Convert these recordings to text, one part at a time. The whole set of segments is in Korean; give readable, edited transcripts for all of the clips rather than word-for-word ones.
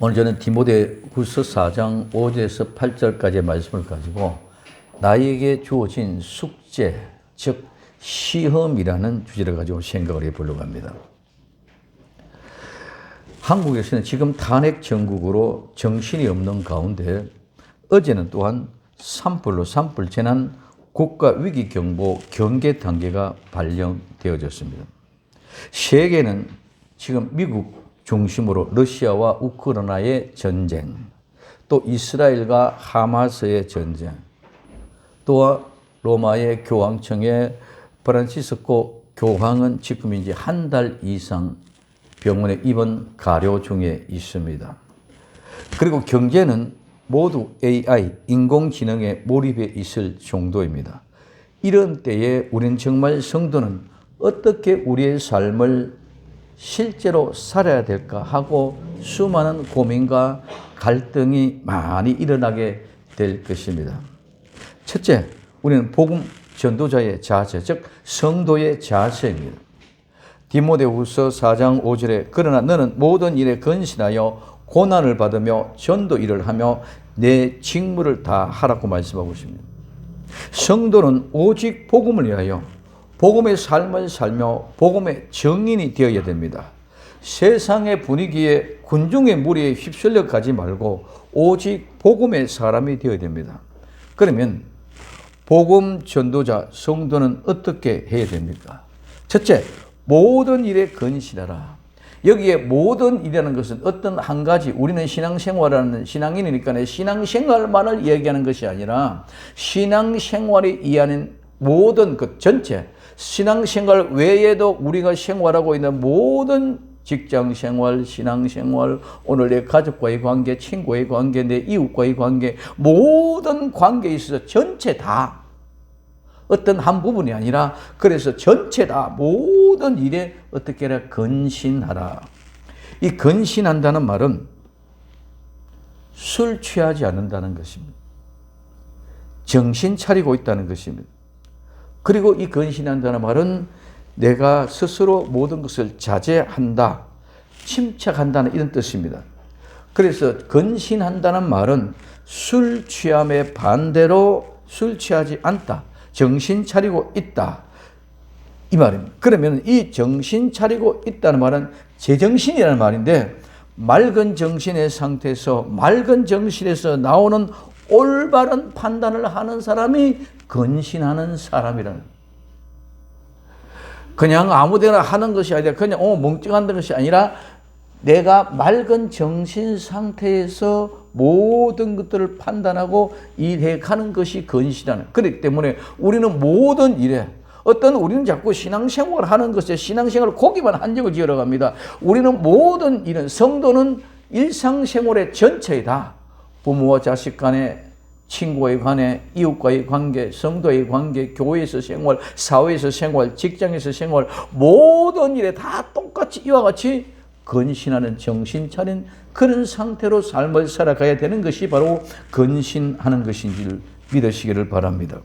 오늘 저는 디모데후서 4장 5절에서 8절까지의 말씀을 가지고 나에게 주어진 숙제, 즉 시험이라는 주제를 가지고 생각을 해보려고 합니다. 한국에서는 지금 탄핵 정국으로 정신이 없는 가운데 어제는 또한 산불 재난 국가위기경보 경계 단계가 발령되어졌습니다. 세계는 지금 미국 중심으로 러시아와 우크라이나의 전쟁, 또 이스라엘과 하마스의 전쟁, 또 로마의 교황청의 프란치스코 교황은 지금 이제 한 달 이상 병원에 입원 가료 중에 있습니다. 그리고 경제는 모두 AI, 인공지능에 몰입해 있을 정도입니다. 이런 때에 우리는 정말 성도는 어떻게 우리의 삶을 실제로 살아야 될까 하고 수많은 고민과 갈등이 많이 일어나게 될 것입니다. 첫째, 우리는 복음 전도자의 자세, 즉 성도의 자세입니다. 디모데후서 4장 5절에 그러나 너는 모든 일에 근신하여 고난을 받으며 전도 일을 하며 내 직무를 다 하라고 말씀하고 있습니다. 성도는 오직 복음을 위하여 복음의 삶을 살며 복음의 증인이 되어야 됩니다. 세상의 분위기에 군중의 무리에 휩쓸려 가지 말고 오직 복음의 사람이 되어야 됩니다. 그러면 복음 전도자 성도는 어떻게 해야 됩니까? 첫째, 모든 일에 근신하라. 여기에 모든 일이라는 것은 어떤 한 가지, 우리는 신앙생활하는 신앙인이니까 신앙생활만을 이야기하는 것이 아니라 신앙생활이 이해하는 모든 것 전체, 신앙생활 외에도 우리가 생활하고 있는 모든 직장생활, 신앙생활, 오늘 내 가족과의 관계, 친구의 관계, 내 이웃과의 관계, 모든 관계에 있어서 전체 다 어떤 한 부분이 아니라 그래서 전체 다 모든 일에 어떻게 해라 근신하라. 이 근신한다는 말은 술 취하지 않는다는 것입니다. 정신 차리고 있다는 것입니다. 그리고 이 근신한다는 말은 내가 스스로 모든 것을 자제한다, 침착한다는 이런 뜻입니다. 그래서 근신한다는 말은 술 취함의 반대로 술 취하지 않다, 정신 차리고 있다, 이 말입니다. 그러면 이 정신 차리고 있다는 말은 제정신이라는 말인데 맑은 정신의 상태에서 맑은 정신에서 나오는 올바른 판단을 하는 사람이 근신하는 사람이라는, 그냥 아무데나 하는 것이 아니라 그냥 멍청한 것이 아니라 내가 맑은 정신 상태에서 모든 것들을 판단하고 일해가는 것이 근신하는. 그렇기 때문에 우리는 모든 일에 우리는 자꾸 신앙생활을 하는 것에 신앙생활을 고기만 한정을 지으러 갑니다. 우리는 모든 일은 성도는 일상생활의 전체이다. 부모와 자식 간에, 친구와의 관계, 이웃과의 관계, 성도의 관계, 교회에서 생활, 사회에서 생활, 직장에서 생활, 모든 일에 다 똑같이 이와 같이 근신하는 정신 차린 그런 상태로 삶을 살아가야 되는 것이 바로 근신하는 것인지를 믿으시기를 바랍니다.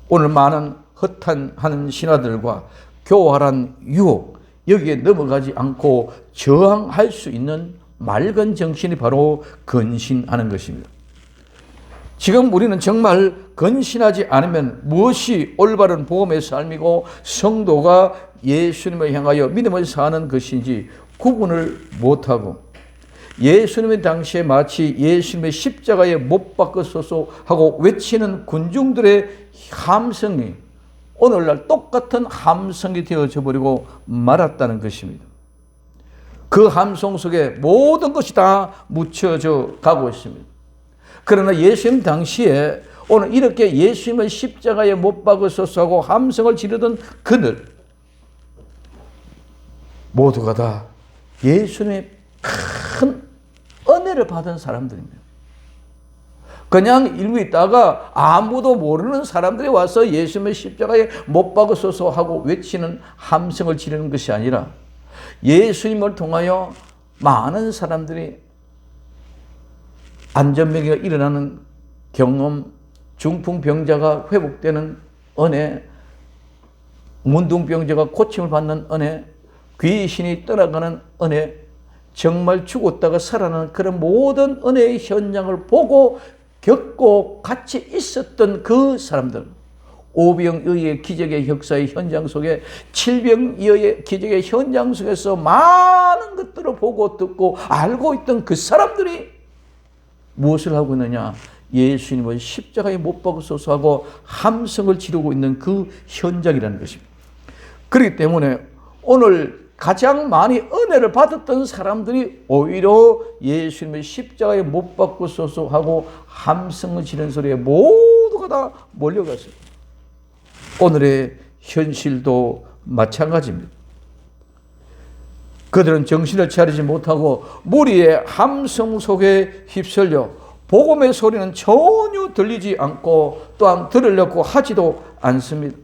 오늘 많은 허탄하는 신하들과 교활한 유혹, 여기에 넘어가지 않고 저항할 수 있는 맑은 정신이 바로 근신하는 것입니다. 지금 우리는 정말 근신하지 않으면 무엇이 올바른 복음의 삶이고 성도가 예수님을 향하여 믿음을 사는 것인지 구분을 못하고 예수님의 당시에 마치 예수님의 십자가에 못 박으소서 하고 외치는 군중들의 함성이 오늘날 똑같은 함성이 되어져 버리고 말았다는 것입니다. 그 함성 속에 모든 것이 다 묻혀져 가고 있습니다. 그러나 예수님 당시에 오늘 이렇게 예수님을 십자가에 못 박으소서 하고 함성을 지르던 그들 모두가 다 예수님의 큰 은혜를 받은 사람들입니다. 그냥 일부 있다가 아무도 모르는 사람들이 와서 예수님의 십자가에 못 박으소서 하고 외치는 함성을 지르는 것이 아니라 예수님을 통하여 많은 사람들이 안전병기가 일어나는 경험, 중풍병자가 회복되는 은혜, 문둥병자가 고침을 받는 은혜, 귀신이 떠나가는 은혜, 정말 죽었다가 살아나는 그런 모든 은혜의 현장을 보고 겪고 같이 있었던 그 사람들, 오병이어의 기적의 역사의 현장 속에, 칠병이어의 기적의 현장 속에서 많은 것들을 보고 듣고 알고 있던 그 사람들이 무엇을 하고 있느냐? 예수님을 십자가에 못 박으소서 하고 함성을 지르고 있는 그 현장이라는 것입니다. 그렇기 때문에 오늘 가장 많이 은혜를 받았던 사람들이 오히려 예수님을 십자가에 못 박으소서 하고 함성을 지르는 소리에 모두가 다 몰려갔어요. 오늘의 현실도 마찬가지입니다. 그들은 정신을 차리지 못하고 무리의 함성 속에 휩쓸려 복음의 소리는 전혀 들리지 않고 또한 들으려고 하지도 않습니다.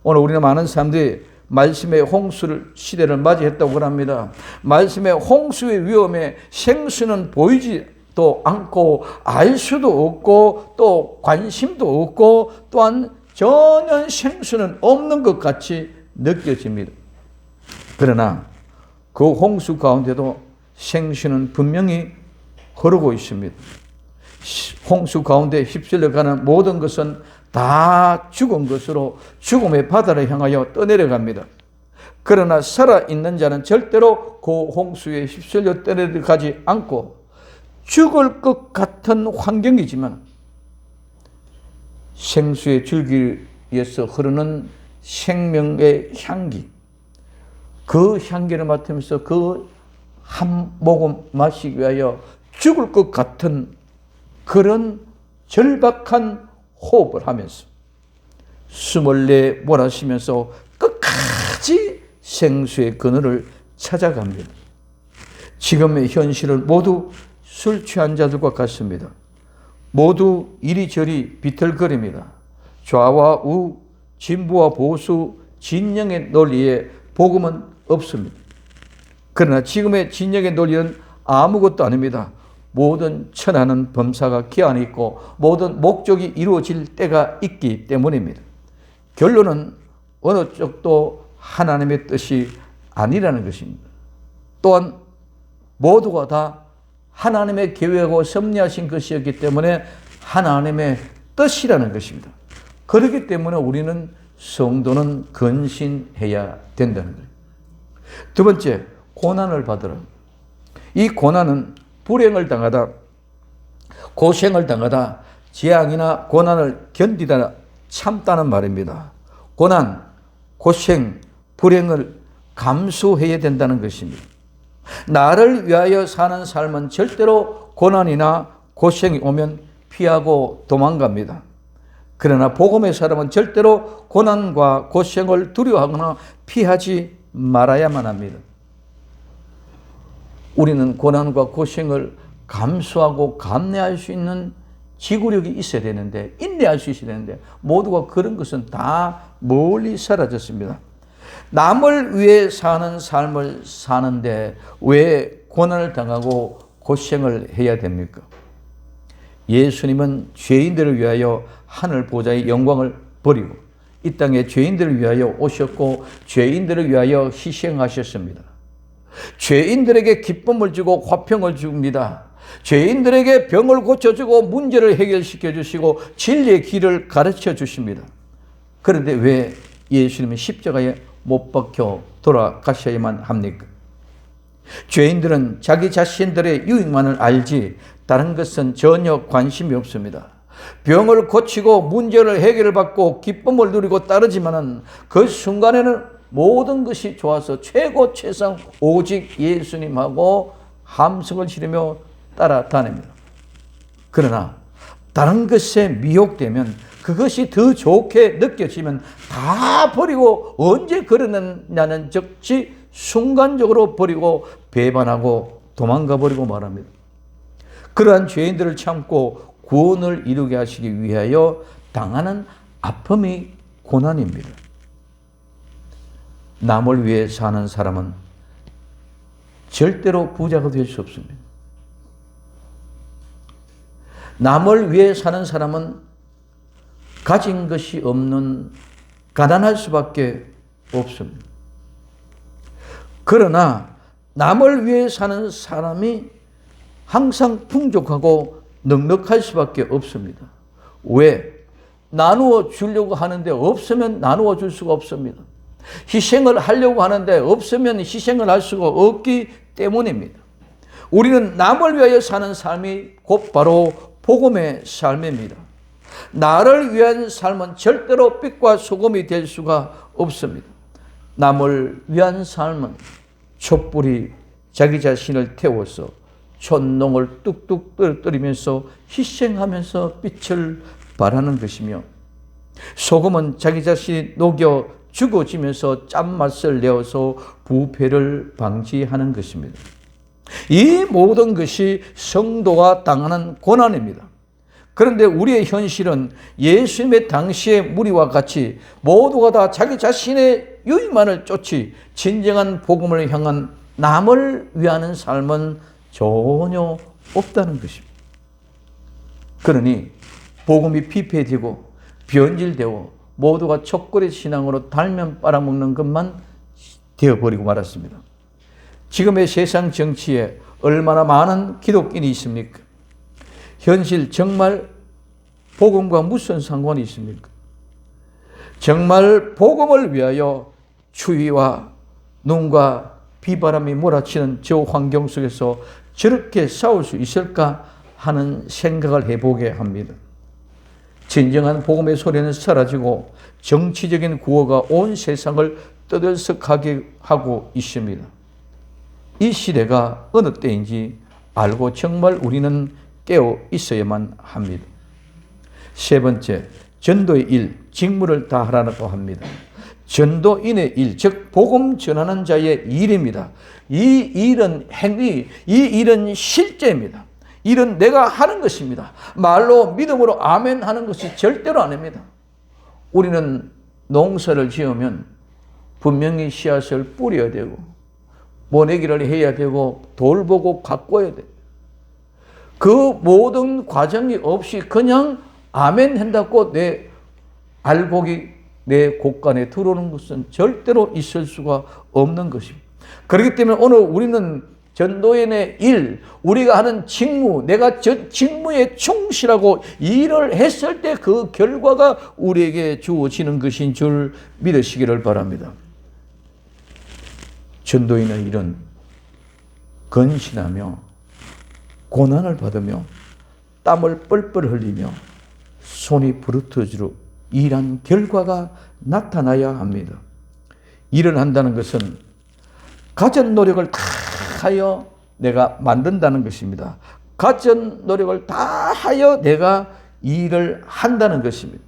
오늘 우리는 많은 사람들이 말씀의 홍수를 시대를 맞이했다고 합니다. 말씀의 홍수의 위험에 생수는 보이지도 않고 알 수도 없고 또 관심도 없고 또한 전혀 생수는 없는 것 같이 느껴집니다. 그러나 그 홍수 가운데도 생수는 분명히 흐르고 있습니다. 홍수 가운데 휩쓸려가는 모든 것은 다 죽은 것으로 죽음의 바다를 향하여 떠내려갑니다. 그러나 살아있는 자는 절대로 그 홍수에 휩쓸려 떠내려가지 않고 죽을 것 같은 환경이지만 생수의 줄기에서 흐르는 생명의 향기, 그 향기를 맡으면서 그 한 모금 마시기 위하여 죽을 것 같은 그런 절박한 호흡을 하면서 숨을 내 몰아쉬면서 끝까지 생수의 그늘을 찾아갑니다. 지금의 현실은 모두 술 취한 자들과 같습니다. 모두 이리저리 비틀거립니다. 좌와 우, 진보와 보수, 진영의 논리에 복음은 없습니다. 그러나 지금의 진영의 논리는 아무것도 아닙니다. 모든 천하는 범사가 기한이 있고 모든 목적이 이루어질 때가 있기 때문입니다. 결론은 어느 쪽도 하나님의 뜻이 아니라는 것입니다. 또한 모두가 다 하나님의 계획하고 섭리하신 것이었기 때문에 하나님의 뜻이라는 것입니다. 그렇기 때문에 우리는 성도는 근신해야 된다는 거예요. 두 번째, 고난을 받으라. 이 고난은 불행을 당하다, 고생을 당하다, 재앙이나 고난을 견디다, 참다는 말입니다. 고난, 고생, 불행을 감수해야 된다는 것입니다. 나를 위하여 사는 삶은 절대로 고난이나 고생이 오면 피하고 도망갑니다. 그러나 복음의 사람은 절대로 고난과 고생을 두려워하거나 피하지 말아야만 합니다. 우리는 고난과 고생을 감수하고 감내할 수 있는 지구력이 있어야 되는데, 인내할 수 있어야 되는데 모두가 그런 것은 다 멀리 사라졌습니다. 남을 위해 사는 삶을 사는데 왜 고난을 당하고 고생을 해야 됩니까? 예수님은 죄인들을 위하여 하늘 보좌의 영광을 버리고 이 땅에 죄인들을 위하여 오셨고 죄인들을 위하여 희생하셨습니다. 죄인들에게 기쁨을 주고 화평을 줍니다. 죄인들에게 병을 고쳐주고 문제를 해결시켜 주시고 진리의 길을 가르쳐 주십니다. 그런데 왜 예수님은 십자가에 못 박혀 돌아가셔야만 합니까? 죄인들은 자기 자신들의 유익만을 알지 다른 것은 전혀 관심이 없습니다. 병을 고치고 문제를 해결받고 기쁨을 누리고 따르지만은 그 순간에는 모든 것이 좋아서 최고 최상 오직 예수님하고 함성을 지르며 따라다닙니다. 그러나 다른 것에 미혹되면 그것이 더 좋게 느껴지면 다 버리고 언제 그러느냐는 적지 순간적으로 버리고 배반하고 도망가 버리고 말합니다. 그러한 죄인들을 참고 구원을 이루게 하시기 위하여 당하는 아픔이 고난입니다. 남을 위해 사는 사람은 절대로 부자가 될 수 없습니다. 남을 위해 사는 사람은 가진 것이 없는 가난할 수밖에 없습니다. 그러나 남을 위해 사는 사람이 항상 풍족하고 넉넉할 수밖에 없습니다. 왜? 나누어 주려고 하는데 없으면 나누어 줄 수가 없습니다. 희생을 하려고 하는데 없으면 희생을 할 수가 없기 때문입니다. 우리는 남을 위하여 사는 삶이 곧바로 복음의 삶입니다. 나를 위한 삶은 절대로 빛과 소금이 될 수가 없습니다. 남을 위한 삶은 촛불이 자기 자신을 태워서 촛농을 뚝뚝 떨어뜨리면서 희생하면서 빛을 발하는 것이며, 소금은 자기 자신이 녹여 죽어지면서 짠맛을 내어서 부패를 방지하는 것입니다. 이 모든 것이 성도가 당하는 고난입니다. 그런데 우리의 현실은 예수님의 당시의 무리와 같이 모두가 다 자기 자신의 유익만을 쫓지 진정한 복음을 향한 남을 위하는 삶은 전혀 없다는 것입니다. 그러니 복음이 피폐되고 변질되고 모두가 촛불의 신앙으로 달면 빨아먹는 것만 되어버리고 말았습니다. 지금의 세상 정치에 얼마나 많은 기독인이 있습니까? 현실 정말 복음과 무슨 상관이 있습니까? 정말 복음을 위하여 추위와 눈과 비바람이 몰아치는 저 환경 속에서 저렇게 싸울 수 있을까 하는 생각을 해보게 합니다. 진정한 복음의 소리는 사라지고 정치적인 구호가 온 세상을 떠들썩하게 하고 있습니다. 이 시대가 어느 때인지 알고 정말 우리는 깨어 있어야만 합니다. 세 번째, 전도의 일, 직무를 다하라고 합니다. 전도인의 일, 즉 복음 전하는 자의 일입니다. 이 일은 행위, 이 일은 실제입니다. 일은 내가 하는 것입니다. 말로 믿음으로 아멘 하는 것이 절대로 아닙니다. 우리는 농사를 지으면 분명히 씨앗을 뿌려야 되고 모내기를 해야 되고 돌보고 가꿔야 돼요. 그 모든 과정이 없이 그냥 아멘 한다고 내 알곡이 내 곳간에 들어오는 것은 절대로 있을 수가 없는 것입니다. 그렇기 때문에 오늘 우리는 전도인의 일, 우리가 하는 직무, 내가 저 직무에 충실하고 일을 했을 때 그 결과가 우리에게 주어지는 것인 줄 믿으시기를 바랍니다. 전도인의 일은 건신하며 고난을 받으며 땀을 뻘뻘 흘리며 손이 부르트어지러 일한 결과가 나타나야 합니다. 일을 한다는 것은 가진 노력을 다 하여 내가 만든다는 것입니다. 가진 노력을 다 하여 내가 일을 한다는 것입니다.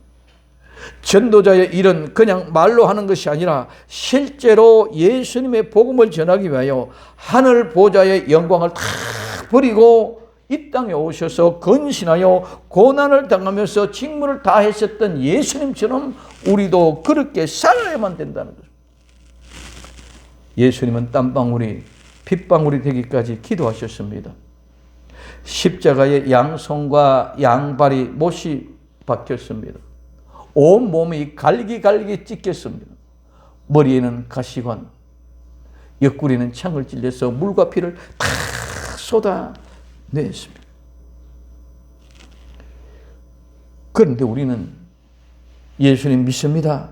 전도자의 일은 그냥 말로 하는 것이 아니라 실제로 예수님의 복음을 전하기 위하여 하늘 보좌의 영광을 다 버리고 이 땅에 오셔서 건신하여 고난을 당하면서 직무를 다 했었던 예수님처럼 우리도 그렇게 살아야만 된다는 것입니다. 예수님은 땀방울이 핏방울이 되기까지 기도하셨습니다. 십자가에 양손과 양발이 못이 박혔습니다. 온 몸이 갈기갈기 찢겼습니다. 머리에는 가시관, 옆구리는 창을 찔려서 물과 피를 다 쏟아냈습니다. 그런데 우리는 예수님 믿습니다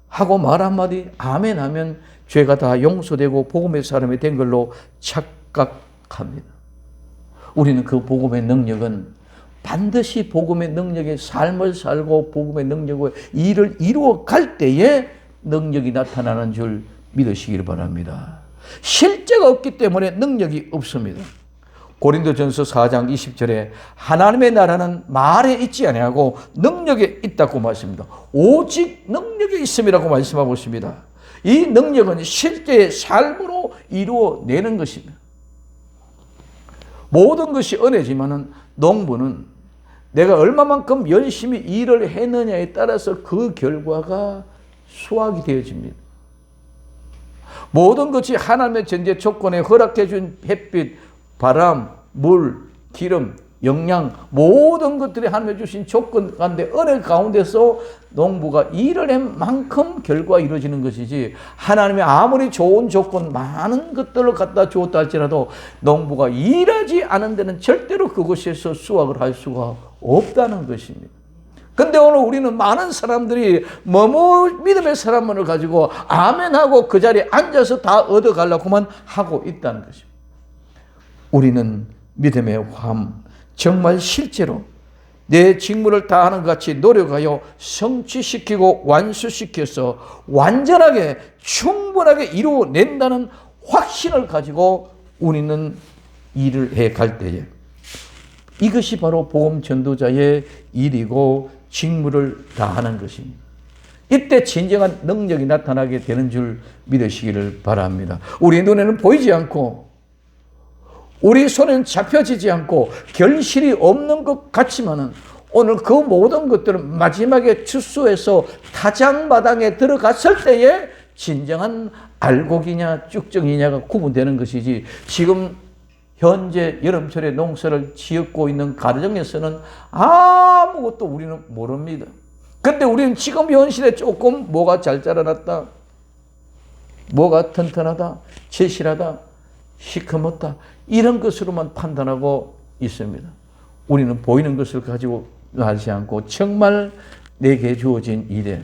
하고 말 한마디 아멘 하면 죄가 다 용서되고 복음의 사람이 된 걸로 착각합니다. 우리는 그 복음의 능력은 반드시 복음의 능력의 삶을 살고 복음의 능력으로 일을 이루어 갈 때에 능력이 나타나는 줄 믿으시길 바랍니다. 실제가 없기 때문에 능력이 없습니다. 고린도전서 4장 20절에 하나님의 나라는 말에 있지 아니하고 능력에 있다고 말씀합니다. 오직 능력에 있음이라고 말씀하고 있습니다. 이 능력은 실제의 삶으로 이루어내는 것입니다. 모든 것이 은혜지만은 농부는 내가 얼마만큼 열심히 일을 했느냐에 따라서 그 결과가 수확이 되어집니다. 모든 것이 하나님의 전제 조건에 허락해 준 햇빛, 바람, 물, 기름, 영양, 모든 것들이 하나님이 주신 조건 가운데 은혜 가운데서 농부가 일을 한 만큼 결과가 이루어지는 것이지, 하나님이 아무리 좋은 조건 많은 것들을 갖다 주었다 할지라도 농부가 일하지 않은 데는 절대로 그곳에서 수확을 할 수가 없다는 것입니다. 근데 오늘 우리는 많은 사람들이 믿음의 사람만을 가지고 아멘하고 그 자리에 앉아서 다 얻어가려고만 하고 있다는 것입니다. 우리는 믿음의 삶, 정말 실제로 내 직무를 다하는 것 같이 노력하여 성취시키고 완수시켜서 완전하게 충분하게 이루어낸다는 확신을 가지고 우리는 일을 해갈 때에 이것이 바로 복음 전도자의 일이고 직무를 다하는 것입니다. 이때 진정한 능력이 나타나게 되는 줄 믿으시기를 바랍니다. 우리 눈에는 보이지 않고 우리 손에는 잡혀지지 않고 결실이 없는 것 같지만은 오늘 그 모든 것들은 마지막에 추수해서 타작마당에 들어갔을 때에 진정한 알곡이냐 쭉정이냐가 구분되는 것이지, 지금 현재 여름철에 농사를 지었고 있는 가정에서는 아무것도 우리는 모릅니다. 근데 우리는 지금 현실에 조금 뭐가 잘 자라났다, 뭐가 튼튼하다, 제실하다, 시커멓다, 이런 것으로만 판단하고 있습니다. 우리는 보이는 것을 가지고 하지 않고 정말 내게 주어진 일에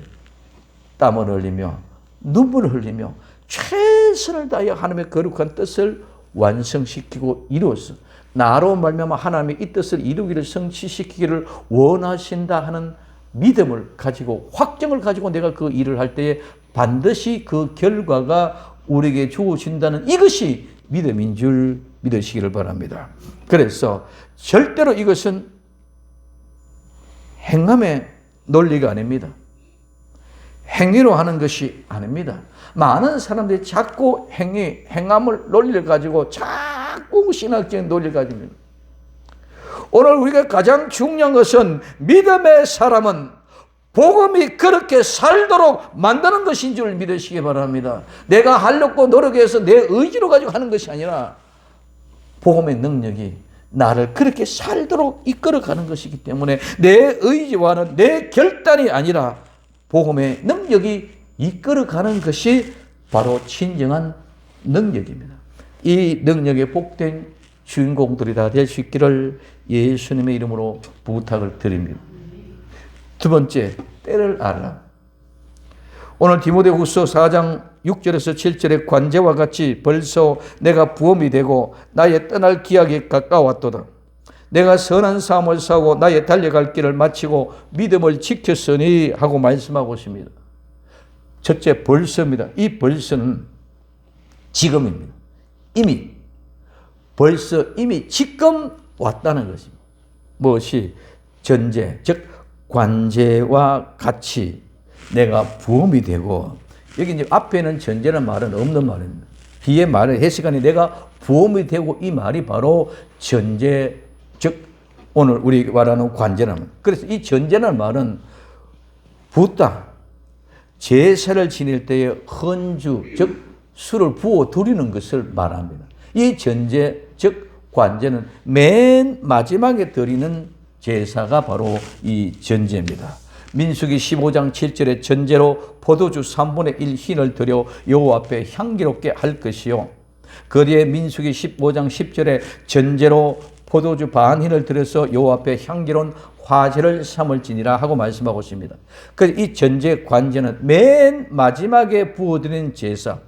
땀을 흘리며 눈물을 흘리며 최선을 다하여 하나님의 거룩한 뜻을 완성시키고 이루어서 나로 말미암아 하나님의 이 뜻을 이루기를 성취시키기를 원하신다 하는 믿음을 가지고, 확정을 가지고 내가 그 일을 할 때에 반드시 그 결과가 우리에게 주어진다는 이것이 믿음인 줄 믿으시기를 바랍니다. 그래서 절대로 이것은 행함의 논리가 아닙니다. 행위로 하는 것이 아닙니다. 많은 사람들이 자꾸 행함을 논리를 가지고 자꾸 신학적인 논리를 가집니다. 오늘 우리가 가장 중요한 것은 믿음의 사람은 복음이 그렇게 살도록 만드는 것인 줄 믿으시기 바랍니다. 내가 하려고 노력해서 내 의지로 가지고 하는 것이 아니라 복음의 능력이 나를 그렇게 살도록 이끌어가는 것이기 때문에 내 의지와는 내 결단이 아니라 복음의 능력이 이끌어가는 것이 바로 진정한 능력입니다. 이 능력에 복된 주인공들이 다 될 수 있기를 예수님의 이름으로 부탁을 드립니다. 두 번째, 때를 알아. 오늘 디모데후서 4장 6절에서 7절의 관제와 같이 벌써 내가 부험이 되고 나의 떠날 기약이 가까웠도다. 내가 선한 삶을 사고 나의 달려갈 길을 마치고 믿음을 지켰으니 하고 말씀하고 있습니다. 첫째, 벌써입니다. 이 벌써는 지금입니다. 이미 지금 왔다는 것입니다. 무엇이? 전제, 즉 관제와 같이 내가 부험이 되고, 여기 이제 앞에는 전제라는 말은 없는 말입니다. 뒤에 말을 해석하니 내가 부험이 되고, 이 말이 바로 전제, 즉 오늘 우리 말하는 관제라는 말. 그래서 이 전제라는 말은 부땅, 제사를 지낼 때에 헌주, 즉 술을 부어 드리는 것을 말합니다. 이 전제, 즉 관제는 맨 마지막에 드리는 제사가 바로 이 전제입니다. 민수기 15장 7절에 전제로 포도주 3분의 1 흰을 드려 여호와 앞에 향기롭게 할 것이요. 그뒤에 민수기 15장 10절에 전제로 포도주 반 흰을 드려서 여호와 앞에 향기로운 화제를 삼을지니라 하고 말씀하고 있습니다. 그래서 이 전제 관제는 맨 마지막에 부어드리는 제사.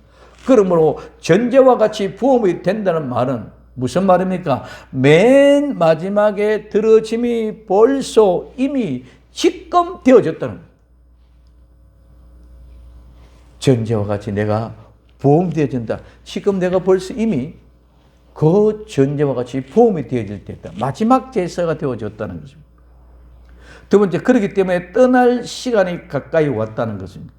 그러므로 전제와 같이 부음이 된다는 말은 무슨 말입니까? 맨 마지막에 들어짐이 벌써 이미 지금 되어졌다는 거예요. 전제와 같이 내가 부음되어진다. 지금 내가 벌써 이미 그 전제와 같이 부음이 되어질 때다. 마지막 제사가 되어졌다는 것입니다. 두 번째, 그렇기 때문에 떠날 시간이 가까이 왔다는 것입니다.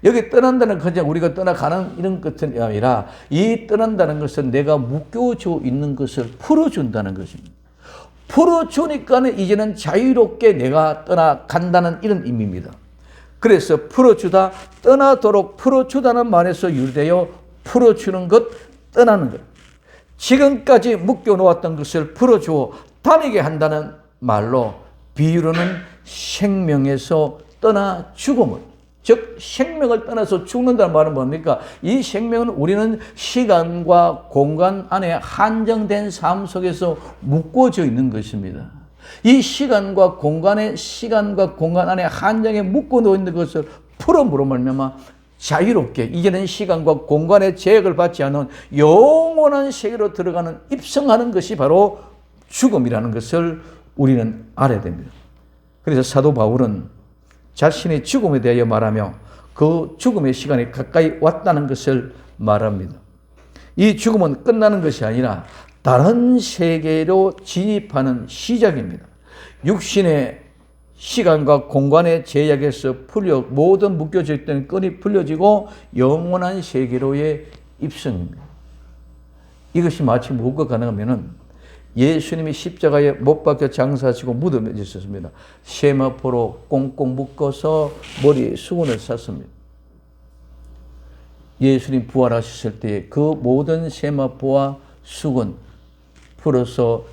여기 떠난다는 그냥 우리가 떠나가는 이런 것은 아니라, 이 떠난다는 것은 내가 묶여져 있는 것을 풀어준다는 것입니다. 풀어주니까는 이제는 자유롭게 내가 떠나간다는 이런 의미입니다. 그래서 풀어주다, 떠나도록 풀어주다는 말에서 유래되어 풀어주는 것, 떠나는 것. 지금까지 묶여놓았던 것을 풀어주어 다니게 한다는 말로 비유로는 생명에서 떠나 죽음을, 즉 생명을 떠나서 죽는다는 말은 뭡니까? 이 생명은 우리는 시간과 공간 안에 한정된 삶 속에서 묶어져 있는 것입니다. 이 시간과 공간 안에 한정에 묶어 놓여 있는 것을 풀어므로 말미암아 자유롭게 이제는 시간과 공간의 제약을 받지 않은 영원한 세계로 들어가는 입성하는 것이 바로 죽음이라는 것을 우리는 알아야 됩니다. 그래서 사도 바울은 자신의 죽음에 대하여 말하며 그 죽음의 시간이 가까이 왔다는 것을 말합니다. 이 죽음은 끝나는 것이 아니라 다른 세계로 진입하는 시작입니다. 육신의 시간과 공간의 제약에서 모든 묶여져 있던 끈이 풀려지고 영원한 세계로의 입성입니다. 이것이 마치 무엇과 가능하면은 예수님이 십자가에 못 박혀 장사하시고 무덤에 있었습니다. 세마포로 꽁꽁 묶어서 머리에 수건을 쌌습니다. 예수님 부활하셨을 때 그 모든 세마포와 수건 풀어서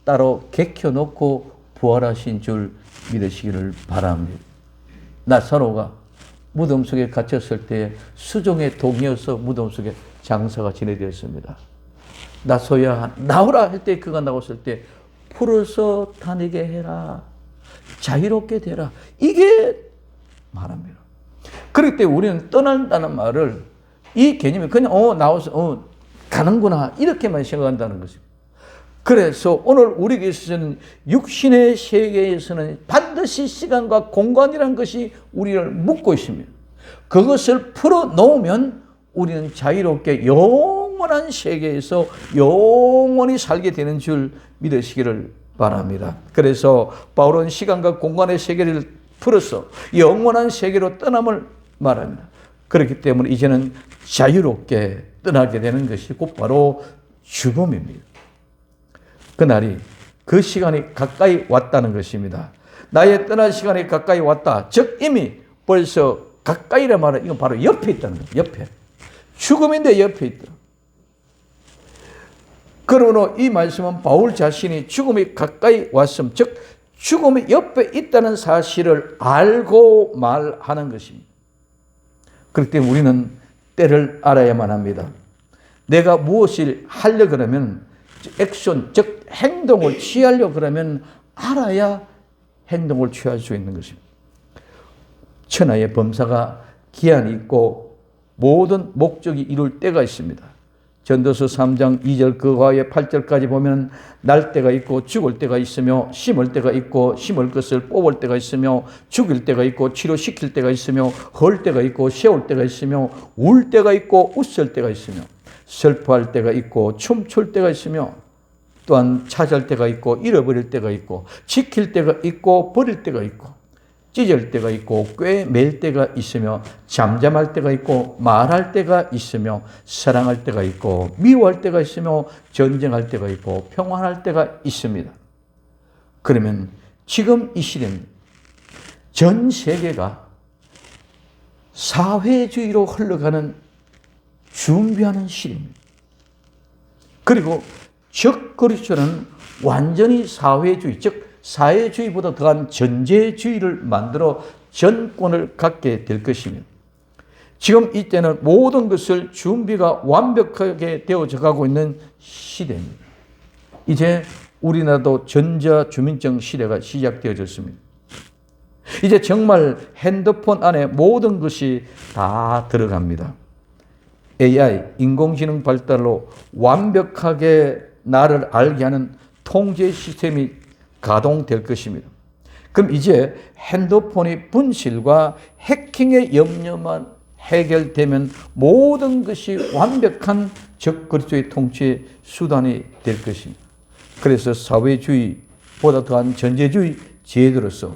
따로 개켜놓고 부활하신 줄 믿으시기를 바랍니다. 나사로가 무덤 속에 갇혔을 때 수종의 동이어서 무덤 속에 장사가 진행되었습니다. 나서야 나오라 할 때 그가 나왔을 때 풀어서 다니게 해라. 자유롭게 되라. 이게 말합니다. 그렇기 때문에 우리는 떠난다는 말을 이 개념이 그냥 나와서 가는구나 이렇게만 생각한다는 것입니다. 그래서 오늘 우리에게서는 육신의 세계에서는 반드시 시간과 공간이라는 것이 우리를 묶고 있습니다. 그것을 풀어놓으면 우리는 자유롭게 영원한 세계에서 영원히 살게 되는 줄 믿으시기를 바랍니다. 그래서 바울은 시간과 공간의 세계를 풀어서 영원한 세계로 떠남을 말합니다. 그렇기 때문에 이제는 자유롭게 떠나게 되는 것이 곧바로 죽음입니다. 그날이 그 시간이 가까이 왔다는 것입니다. 나의 떠날 시간이 가까이 왔다. 즉 이미 벌써 가까이라 말은 이건 바로 옆에 있다는 거예요. 옆에. 죽음인데 옆에 있다. 그러므로 이 말씀은 바울 자신이 죽음이 가까이 왔음, 즉 죽음이 옆에 있다는 사실을 알고 말하는 것입니다. 그렇기 때문에 우리는 때를 알아야만 합니다. 내가 무엇을 하려 그러면 액션, 즉 행동을 취하려 그러면 알아야 행동을 취할 수 있는 것입니다. 천하의 범사가 기한이 있고 모든 목적이 이룰 때가 있습니다. 전도서 3장 2절 그 화의 8절까지 보면 날 때가 있고 죽을 때가 있으며 심을 때가 있고 심을 것을 뽑을 때가 있으며 죽일 때가 있고 치료시킬 때가 있으며 헐 때가 있고 세울 때가 있으며 울 때가 있고 웃을 때가 있으며 슬퍼할 때가 있고 춤출 때가 있으며 또한 찾을 때가 있고 잃어버릴 때가 있고 지킬 때가 있고 버릴 때가 있고 찢을 때가 있고 꿰맬 때가 있으며 잠잠할 때가 있고 말할 때가 있으며 사랑할 때가 있고 미워할 때가 있으며 전쟁할 때가 있고 평안할 때가 있습니다. 그러면 지금 이 시대는 전 세계가 사회주의로 흘러가는 준비하는 시대입니다. 그리고 적 그리스도는 완전히 사회주의, 즉 사회주의보다 더한 전제주의를 만들어 전권을 갖게 될 것입니다. 지금 이때는 모든 것을 준비가 완벽하게 되어져 가고 있는 시대입니다. 이제 우리나라도 전자주민증 시대가 시작되어졌습니다. 이제 정말 핸드폰 안에 모든 것이 다 들어갑니다. AI, 인공지능 발달로 완벽하게 나를 알게 하는 통제 시스템이 가동될 것입니다. 그럼 이제 핸드폰의 분실과 해킹의 염려만 해결되면 모든 것이 완벽한 적 그리스도의 통치 수단이 될 것입니다. 그래서 사회주의보다 더한 전제주의 제도로서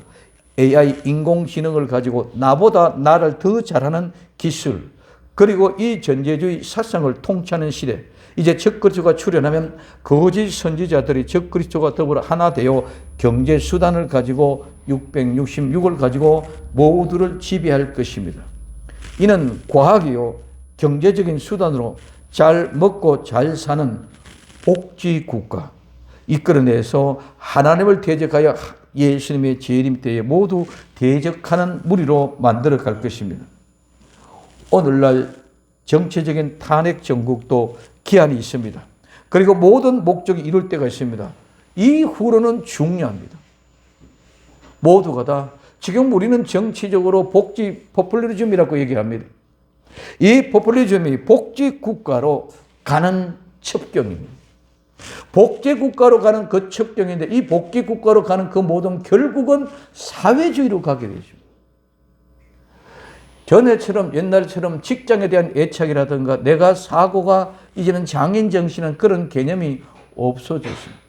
AI 인공지능을 가지고 나보다 나를 더 잘하는 기술, 그리고 이 전제주의 사상을 통치하는 시대, 이제 적 그리스도가 출현하면 거짓 선지자들이 적 그리스도가 더불어 하나 되어 경제 수단을 가지고 666을 가지고 모두를 지배할 것입니다. 이는 과학이요 경제적인 수단으로 잘 먹고 잘 사는 복지 국가, 이끌어내서 하나님을 대적하여 예수님의 재림 때에 모두 대적하는 무리로 만들어 갈 것입니다. 오늘날 정치적인 탄핵 정국도 기한이 있습니다. 그리고 모든 목적이 이룰 때가 있습니다. 이후로는 중요합니다. 모두가 다 지금 우리는 정치적으로 복지 포퓰리즘이라고 얘기합니다. 이 포퓰리즘이 복지 국가로 가는 첩경입니다. 복지 국가로 가는 그 첩경인데 이 복지 국가로 가는 그 모든 결국은 사회주의로 가게 되죠. 전에처럼 옛날처럼 직장에 대한 애착이라든가 내가 사고가 이제는 장인 정신은 그런 개념이 없어졌습니다.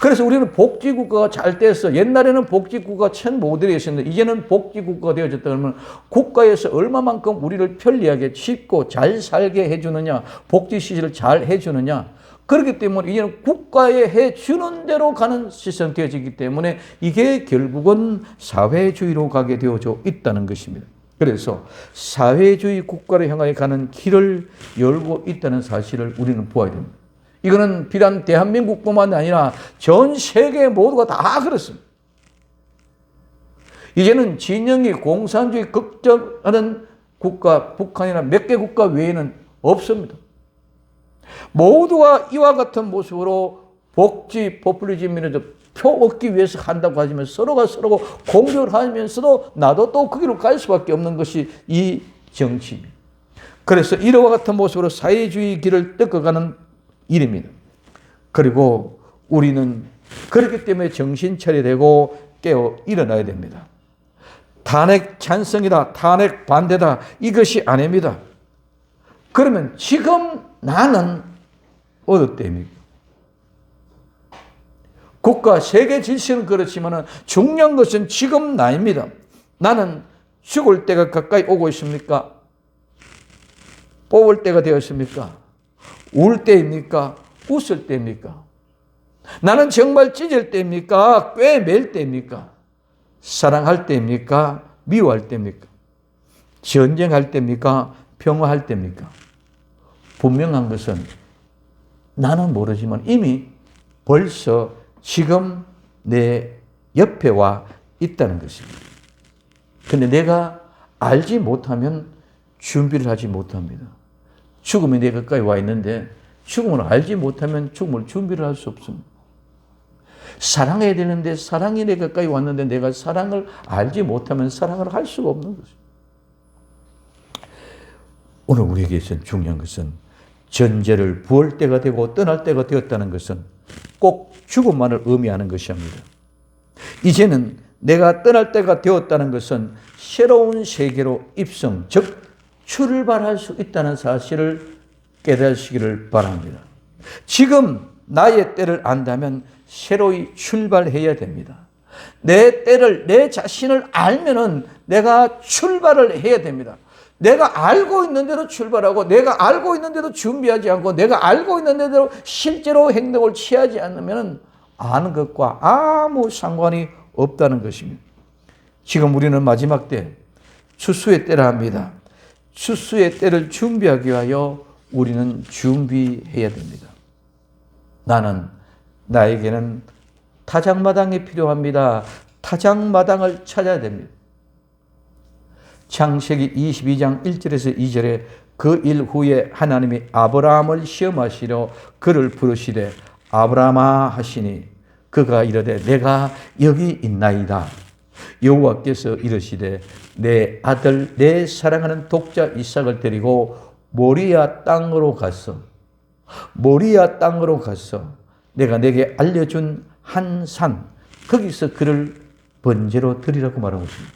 그래서 우리는 복지국가가 잘 돼서 옛날에는 복지국가가 천 모델이었는데 이제는 복지국가가 되어졌다 그러면 국가에서 얼마만큼 우리를 편리하게 쉽고 잘 살게 해주느냐, 복지시설을 잘 해주느냐. 그렇기 때문에 이제는 국가에 해주는 대로 가는 시스템이 되어지기 때문에 이게 결국은 사회주의로 가게 되어져 있다는 것입니다. 그래서 사회주의 국가로 향하여 가는 길을 열고 있다는 사실을 우리는 보아야 됩니다. 이거는 비단 대한민국뿐만 아니라 전 세계 모두가 다 그렇습니다. 이제는 진영이 공산주의 극적하는 국가, 북한이나 몇 개 국가 외에는 없습니다. 모두가 이와 같은 모습으로 복지 포퓰리즘이라도 표 얻기 위해서 한다고 하지만 서로가 서로 공격을 하면서도 나도 또 그 길로 갈 수밖에 없는 것이 이 정치입니다. 그래서 이와 같은 모습으로 사회주의 길을 뜯어가는 일입니다. 그리고 우리는 그렇기 때문에 정신 차려야 되고 깨어 일어나야 됩니다. 탄핵 찬성이다, 탄핵 반대다 이것이 아닙니다. 그러면 지금 나는 어느 때입니까? 국가 세계 질서는 그렇지만 중요한 것은 지금 나입니다. 나는 죽을 때가 가까이 오고 있습니까? 뽑을 때가 되었습니까? 울 때입니까? 웃을 때입니까? 나는 정말 찢을 때입니까? 꿰맬 때입니까? 사랑할 때입니까? 미워할 때입니까? 전쟁할 때입니까? 평화할 때입니까? 분명한 것은 나는 모르지만 이미 벌써 지금 내 옆에 와 있다는 것입니다. 그런데 내가 알지 못하면 준비를 하지 못합니다. 죽음이 내 가까이 와 있는데 죽음을 알지 못하면 죽음을 준비를 할 수 없습니다. 사랑해야 되는데 사랑이 내 가까이 왔는데 내가 사랑을 알지 못하면 사랑을 할 수가 없는 것입니다. 오늘 우리에게 있어서 중요한 것은 전제를 부을 때가 되고 떠날 때가 되었다는 것은 꼭 죽음만을 의미하는 것이 아닙니다. 이제는 내가 떠날 때가 되었다는 것은 새로운 세계로 입성, 즉 출발할 수 있다는 사실을 깨달으시기를 바랍니다. 지금 나의 때를 안다면 새로이 출발해야 됩니다. 내 때를, 내 자신을 알면은 내가 출발을 해야 됩니다. 내가 알고 있는 대로 출발하고 내가 알고 있는 대로 준비하지 않고 내가 알고 있는 대로 실제로 행동을 취하지 않으면 아는 것과 아무 상관이 없다는 것입니다. 지금 우리는 마지막 때, 추수의 때라 합니다. 추수의 때를 준비하기 위하여 우리는 준비해야 됩니다. 나에게는 타작마당이 필요합니다. 타작마당을 찾아야 됩니다. 창세기 22장 1절에서 2절에 그 일 후에 하나님이 아브라함을 시험하시려 그를 부르시되 아브라함아 하시니 그가 이르되 내가 여기 있나이다. 여호와께서 이르시되 내 아들 내 사랑하는 독자 이삭을 데리고 모리아 땅으로 가서 내가 내게 알려준 한 산 거기서 그를 번제로 드리라고 말하고 있습니다.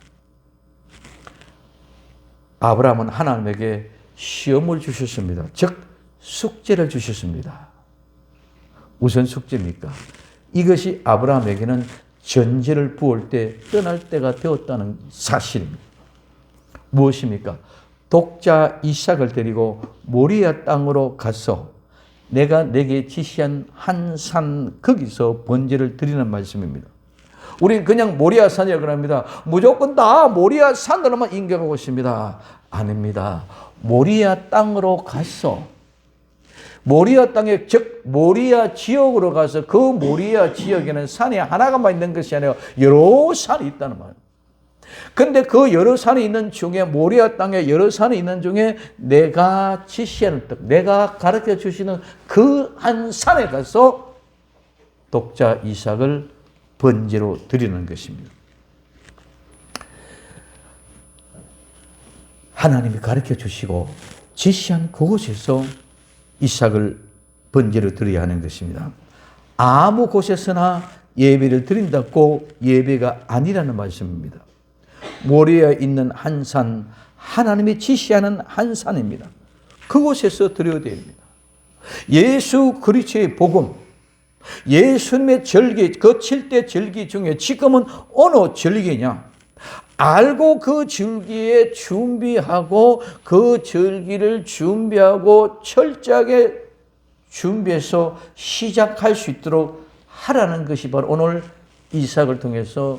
아브라함은 하나님에게 시험을 주셨습니다. 즉 숙제를 주셨습니다. 무슨 숙제입니까? 이것이 아브라함에게는 전제를 부을 때 떠날 때가 되었다는 사실입니다. 무엇입니까? 독자 이삭을 데리고 모리아 땅으로 가서 내가 내게 지시한 한 산 거기서 번제를 드리는 말씀입니다. 우리는 그냥 모리아 산이라고 합니다. 무조건 다 모리아 산으로만 인격하고 있습니다. 아닙니다. 모리아 땅으로 가서 모리아 땅에, 즉 모리아 지역으로 가서 그 모리아 지역에는 산이 하나가만 있는 것이 아니라 여러 산이 있다는 말이에요. 근데 그 여러 산이 있는 중에, 모리아 땅에 여러 산이 있는 중에 내가 지시하는 뜻, 내가 가르쳐 주시는 그 한 산에 가서 독자 이삭을 번제로 드리는 것입니다. 하나님이 가르쳐 주시고 지시한 그곳에서 이삭을 번제로 드려야 하는 것입니다. 아무 곳에서나 예배를 드린다고 예배가 아니라는 말씀입니다. 모리아에 있는 한 산, 하나님이 지시하는 한 산입니다. 그곳에서 드려야 됩니다. 예수 그리스도의 복음, 예수님의 절기, 그 7대 절기 중에 지금은 어느 절기냐? 알고 그 절기에 준비하고 그 절기를 준비하고 철저하게 준비해서 시작할 수 있도록 하라는 것이 바로 오늘 이삭을 통해서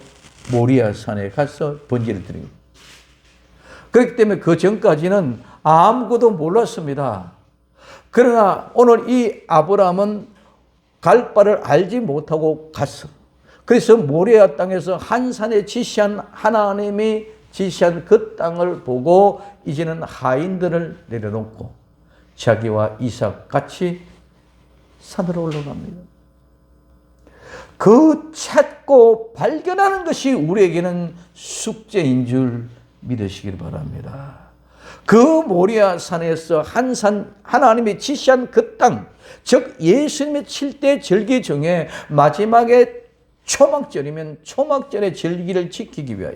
모리아 산에 가서 번제를 드립니다. 그렇기 때문에 그 전까지는 아무것도 몰랐습니다. 그러나 오늘 이 아브라함은 갈 바를 알지 못하고 갔어. 그래서 모리아 땅에서 한 산에 지시한, 하나님이 지시한 그 땅을 보고 이제는 하인들을 내려놓고 자기와 이삭 같이 산으로 올라갑니다. 그 찾고 발견하는 것이 우리에게는 숙제인 줄 믿으시길 바랍니다. 그 모리아 산에서 한 산, 하나님이 지시한 그 땅, 즉 예수님의 7대 절기 중에 마지막에 초막절이면 초막절의 절기를 지키기 위하여,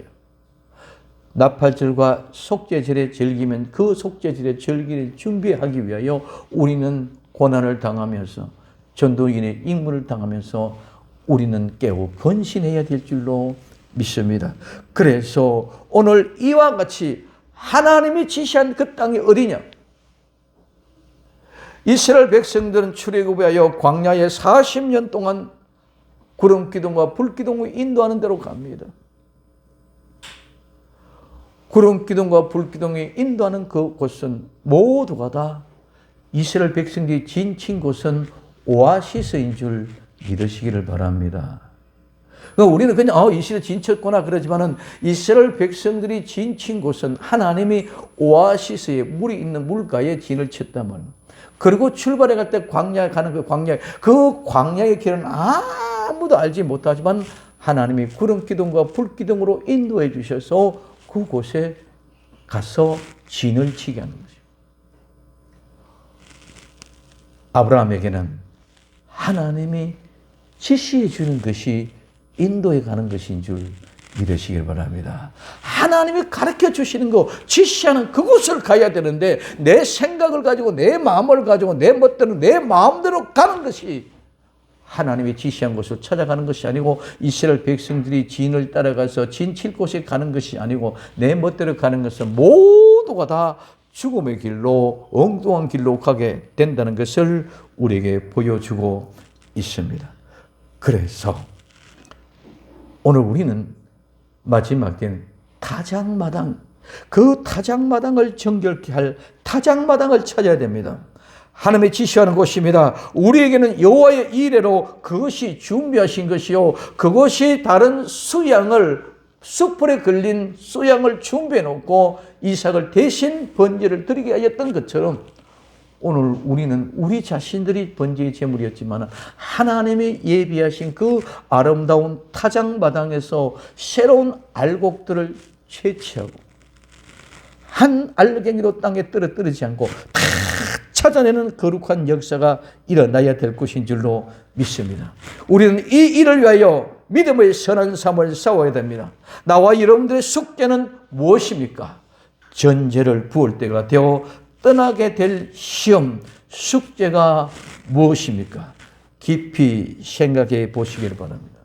나팔절과 속죄절의 절기면 그 속죄절의 절기를 준비하기 위하여 우리는 고난을 당하면서, 전도인의 임무를 당하면서 우리는 깨고 헌신해야 될 줄로 믿습니다. 그래서 오늘 이와 같이 하나님이 지시한 그 땅이 어디냐? 이스라엘 백성들은 출애굽을 하여 광야에 40년 동안 구름기둥과 불기둥을 인도하는 대로 갑니다. 구름기둥과 불기둥이 인도하는 그 곳은 모두가 다 이스라엘 백성들이 지친 곳은 오아시스인 줄 믿으시기를 바랍니다. 그러니까 우리는 그냥 이스라엘 진쳤구나 그러지만은 이스라엘 백성들이 진친 곳은 하나님이 오아시스에 물이 있는 물가에 진을 쳤단 말이에요. 그리고 출발해 갈 때 광야에 가는 그 광야의 길은 아무도 알지 못하지만 하나님이 구름기둥과 불기둥으로 인도해 주셔서 그곳에 가서 진을 치게 하는 거죠. 아브라함에게는 하나님이 지시해 주는 것이 인도에 가는 것인 줄 믿으시길 바랍니다. 하나님이 가르쳐 주시는 거, 지시하는 그곳을 가야 되는데 내 생각을 가지고 내 마음을 가지고 내 멋대로 내 마음대로 가는 것이 하나님이 지시한 곳을 찾아가는 것이 아니고, 이스라엘 백성들이 진을 따라가서 진 칠 곳에 가는 것이 아니고 내 멋대로 가는 것은 모두가 다 죽음의 길로, 엉뚱한 길로 가게 된다는 것을 우리에게 보여주고 있습니다. 그래서 오늘 우리는 마지막 때는 타작마당, 그 타작마당을 정결케 할 타작마당을 찾아야 됩니다. 하나님의 지시하는 곳입니다. 우리에게는 여호와의 이레로 그것이 준비하신 것이요, 그것이 다른 수양을, 숯불에 걸린 수양을 준비해 놓고 이삭을 대신 번제를 드리게 하였던 것처럼 오늘 우리는 우리 자신들이 번제의 제물이었지만 하나님이 예비하신 그 아름다운 타작마당에서 새로운 알곡들을 채취하고 한 알갱이로 땅에 떨어뜨리지 않고 다 찾아내는 거룩한 역사가 일어나야 될 것인 줄로 믿습니다. 우리는 이 일을 위하여 믿음의 선한 삶을 싸워야 됩니다. 나와 여러분들의 숙제는 무엇입니까? 전제를 부을 때가 되어 떠나게 될 시험, 숙제가 무엇입니까? 깊이 생각해 보시기를 바랍니다.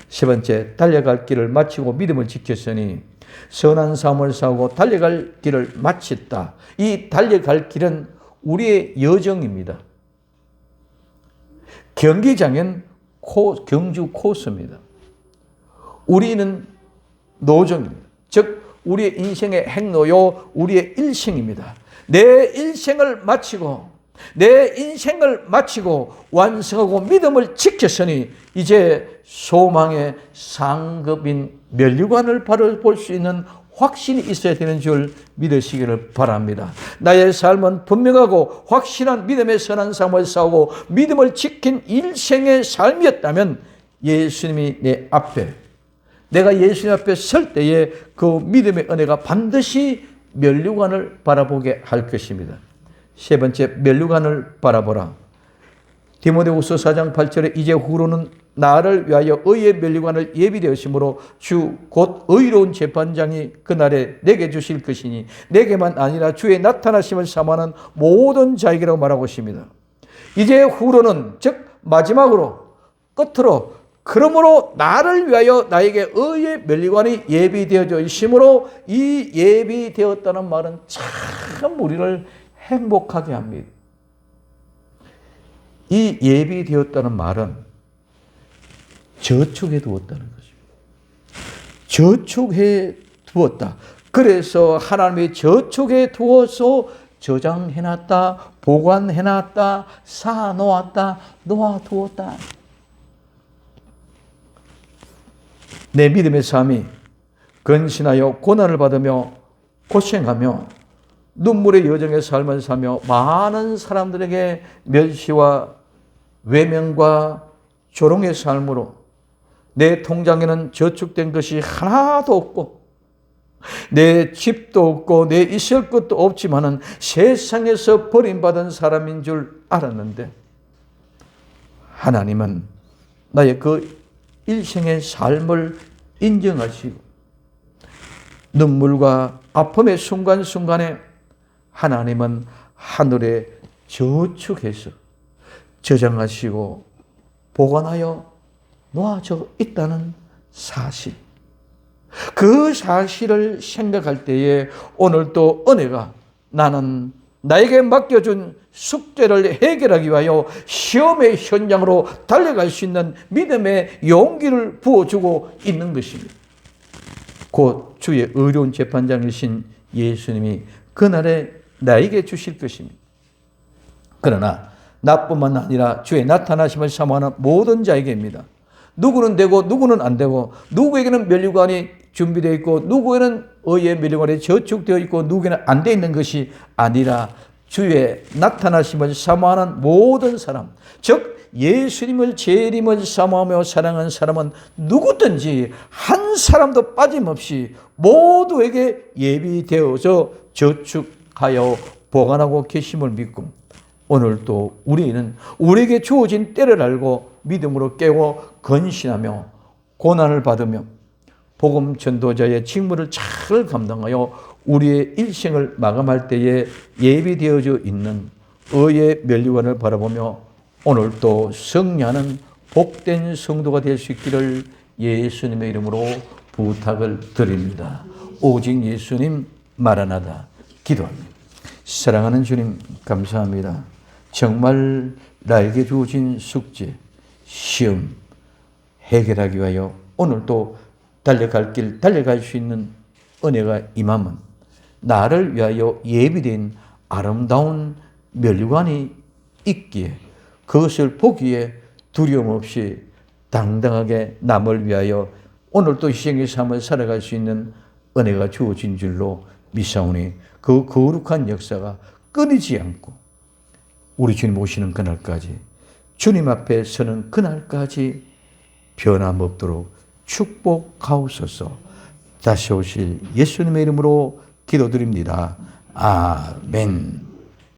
세 번째, 달려갈 길을 마치고 믿음을 지켰으니 선한 삶을 싸우고 달려갈 길을 마쳤다. 이 달려갈 길은 우리의 여정입니다. 경기장은 경주 코스입니다. 우리는 노정입니다. 즉 우리의 인생의 행로요, 우리의 일생입니다. 내 일생을 마치고 내 인생을 마치고 완성하고 믿음을 지켰으니 이제 소망의 상급인 면류관을 바로 볼 수 있는 확신이 있어야 되는 줄 믿으시기를 바랍니다. 나의 삶은 분명하고 확실한 믿음의 선한 삶을 싸우고 믿음을 지킨 일생의 삶이었다면 예수님이 내 앞에, 내가 예수님 앞에 설 때에 그 믿음의 은혜가 반드시 면류관을 바라보게 할 것입니다. 세 번째, 면류관을 바라보라. 디모데후서 4장 8절에 이제 후로는 나를 위하여 의의 면류관을 예비되었으므로 주 곧 의로운 재판장이 그날에 내게 주실 것이니 내게만 아니라 주의 나타나심을 사모하는 모든 자에게라고 말하고 있습니다. 이제 후로는, 즉 마지막으로, 끝으로, 그러므로 나를 위하여 나에게 의의 면류관이 예비되어져 있으므로 이 예비되었다는 말은 참 우리를 행복하게 합니다. 이 예비되었다는 말은 저축해 두었다는 것입니다. 저축해 두었다. 그래서 하나님이 저축해 두어서 저장해 놨다, 보관해 놨다, 사 놓았다, 놓아 두었다. 내 믿음의 삶이 근신하여 고난을 받으며 고생하며 눈물의 여정의 삶을 사며 많은 사람들에게 멸시와 외면과 조롱의 삶으로 내 통장에는 저축된 것이 하나도 없고 내 집도 없고 내 있을 것도 없지만은 세상에서 버림받은 사람인 줄 알았는데 하나님은 나의 그 일생의 삶을 인정하시고 눈물과 아픔의 순간순간에 하나님은 하늘에 저축해서 저장하시고 보관하여 놓아져 있다는 사실. 그 사실을 생각할 때에 오늘도 은혜가 나는 나에게 맡겨준 숙제를 해결하기 위하여 시험의 현장으로 달려갈 수 있는 믿음의 용기를 부어주고 있는 것입니다. 곧 주의 의로운 재판장이신 예수님이 그날에 나에게 주실 것입니다. 그러나 나뿐만 아니라 주의 나타나심을 사모하는 모든 자에게입니다. 누구는 되고 누구는 안 되고 누구에게는 면류관이 준비되어 있고 누구에게는 의의 면류관이 저축되어 있고 누구에게는 안 되어 있는 것이 아니라 주의 나타나심을 사모하는 모든 사람, 즉 예수님을 재림을 사모하며 사랑하는 사람은 누구든지 한 사람도 빠짐없이 모두에게 예비되어져 저축하여 보관하고 계심을 믿고 오늘도 우리는 우리에게 주어진 때를 알고 믿음으로 깨워 건신하며 고난을 받으며 복음 전도자의 직무를 잘 감당하여 우리의 일생을 마감할 때에 예비되어져 있는 의의 면류관을 바라보며 오늘도 승리하는 복된 성도가 될 수 있기를 예수님의 이름으로 부탁을 드립니다. 오직 예수님 마라나다 기도합니다. 사랑하는 주님 감사합니다. 정말 나에게 주어진 숙제, 시험 해결하기 위하여 오늘도 달려갈 길 달려갈 수 있는 은혜가 임하면 나를 위하여 예비된 아름다운 면류관이 있기에 그것을 보기에 두려움 없이 당당하게 남을 위하여 오늘도 희생의 삶을 살아갈 수 있는 은혜가 주어진 줄로 믿사오니 그 거룩한 역사가 끊이지 않고 우리 주님 오시는 그날까지 주님 앞에 서는 그날까지 변함없도록 축복하옵소서. 다시 오실 예수님의 이름으로 기도드립니다. 아멘.